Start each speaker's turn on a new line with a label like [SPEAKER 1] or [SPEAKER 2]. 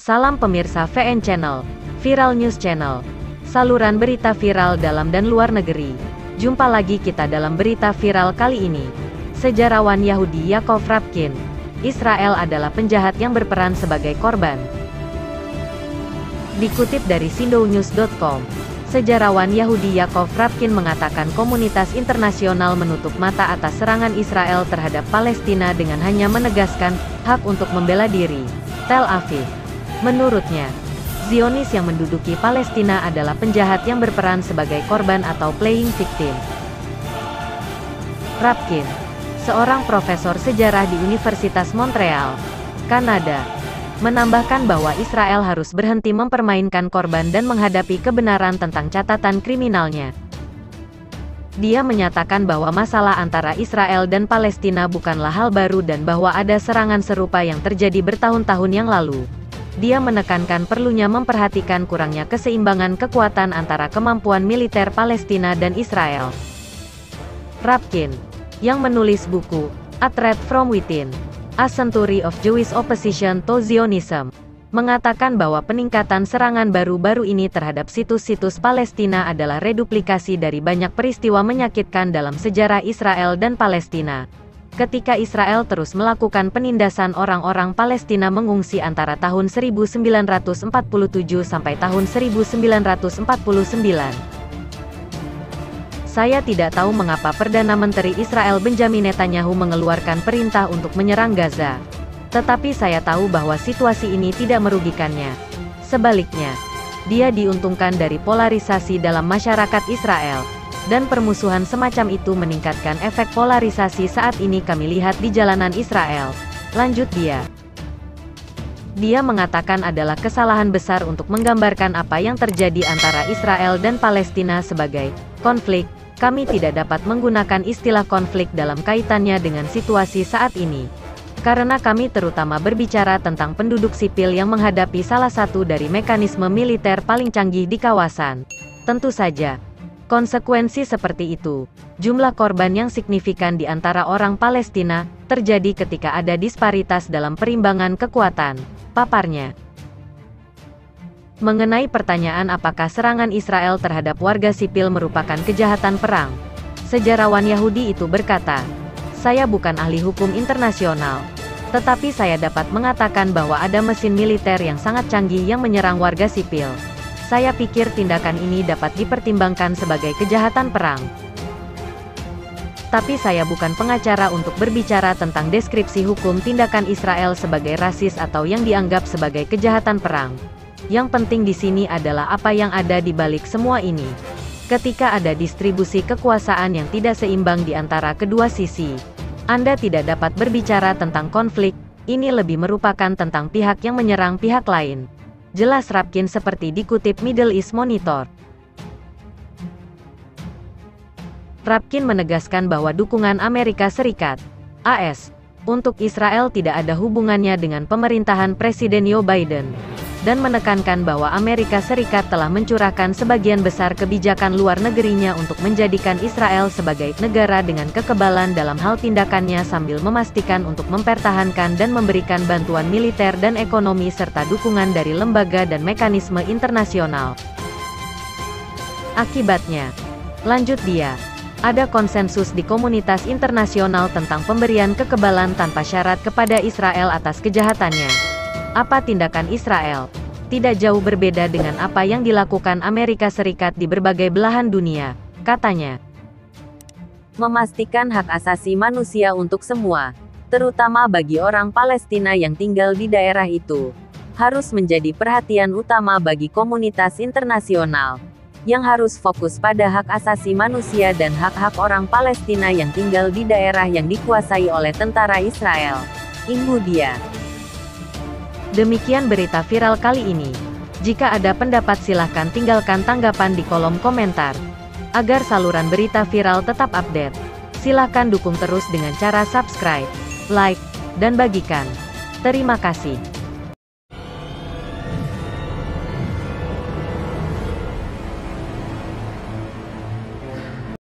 [SPEAKER 1] Salam pemirsa VN Channel, Viral News Channel, saluran berita viral dalam dan luar negeri. Jumpa lagi kita dalam berita viral kali ini. Sejarawan Yahudi Yaakov Rapkin, Israel adalah penjahat yang berperan sebagai korban. Dikutip dari sindonews.com, sejarawan Yahudi Yaakov Rapkin mengatakan komunitas internasional menutup mata atas serangan Israel terhadap Palestina dengan hanya menegaskan hak untuk membela diri. Tel Aviv. Menurutnya, Zionis yang menduduki Palestina adalah penjahat yang berperan sebagai korban atau playing victim. Rapkin, seorang profesor sejarah di Universitas Montreal, Kanada, menambahkan bahwa Israel harus berhenti mempermainkan korban dan menghadapi kebenaran tentang catatan kriminalnya. Dia menyatakan bahwa masalah antara Israel dan Palestina bukanlah hal baru dan bahwa ada serangan serupa yang terjadi bertahun-tahun yang lalu. Dia menekankan perlunya memperhatikan kurangnya keseimbangan kekuatan antara kemampuan militer Palestina dan Israel. Rapkin, yang menulis buku A Threat from Within, A Century of Jewish Opposition to Zionism, mengatakan bahwa peningkatan serangan baru-baru ini terhadap situs-situs Palestina adalah reduplikasi dari banyak peristiwa menyakitkan dalam sejarah Israel dan Palestina. Ketika Israel terus melakukan penindasan orang-orang Palestina mengungsi antara tahun 1947 sampai tahun 1949. Saya tidak tahu mengapa Perdana Menteri Israel Benjamin Netanyahu mengeluarkan perintah untuk menyerang Gaza. Tetapi saya tahu bahwa situasi ini tidak merugikannya. Sebaliknya, dia diuntungkan dari polarisasi dalam masyarakat Israel. Dan permusuhan semacam itu meningkatkan efek polarisasi saat ini kami lihat di jalanan Israel. Lanjut dia. Dia mengatakan adalah kesalahan besar untuk menggambarkan apa yang terjadi antara Israel dan Palestina sebagai konflik. Kami tidak dapat menggunakan istilah konflik dalam kaitannya dengan situasi saat ini. Karena kami terutama berbicara tentang penduduk sipil yang menghadapi salah satu dari mekanisme militer paling canggih di kawasan. Tentu saja, konsekuensi seperti itu, jumlah korban yang signifikan di antara orang Palestina, terjadi ketika ada disparitas dalam perimbangan kekuatan, paparnya. Mengenai pertanyaan apakah serangan Israel terhadap warga sipil merupakan kejahatan perang, sejarawan Yahudi itu berkata, "Saya bukan ahli hukum internasional, tetapi saya dapat mengatakan bahwa ada mesin militer yang sangat canggih yang menyerang warga sipil. Saya pikir tindakan ini dapat dipertimbangkan sebagai kejahatan perang. Tapi saya bukan pengacara untuk berbicara tentang deskripsi hukum tindakan Israel sebagai rasis atau yang dianggap sebagai kejahatan perang. Yang penting di sini adalah apa yang ada di balik semua ini. Ketika ada distribusi kekuasaan yang tidak seimbang di antara kedua sisi, Anda tidak dapat berbicara tentang konflik, ini lebih merupakan tentang pihak yang menyerang pihak lain." Jelas Rapkin seperti dikutip Middle East Monitor. Rapkin menegaskan bahwa dukungan Amerika Serikat, AS, untuk Israel tidak ada hubungannya dengan pemerintahan Presiden Joe Biden, dan menekankan bahwa Amerika Serikat telah mencurahkan sebagian besar kebijakan luar negerinya untuk menjadikan Israel sebagai negara dengan kekebalan dalam hal tindakannya sambil memastikan untuk mempertahankan dan memberikan bantuan militer dan ekonomi serta dukungan dari lembaga dan mekanisme internasional. Akibatnya, lanjut dia, ada konsensus di komunitas internasional tentang pemberian kekebalan tanpa syarat kepada Israel atas kejahatannya. Apa tindakan Israel? Tidak jauh berbeda dengan apa yang dilakukan Amerika Serikat di berbagai belahan dunia, katanya. Memastikan hak asasi manusia untuk semua, terutama bagi orang Palestina yang tinggal di daerah itu, harus menjadi perhatian utama bagi komunitas internasional, yang harus fokus pada hak asasi manusia dan hak-hak orang Palestina yang tinggal di daerah yang dikuasai oleh tentara Israel. Imbu dia. Demikian berita viral kali ini. Jika ada pendapat silahkan tinggalkan tanggapan di kolom komentar. Agar saluran berita viral tetap update, silahkan dukung terus dengan cara subscribe, like, dan bagikan. Terima kasih.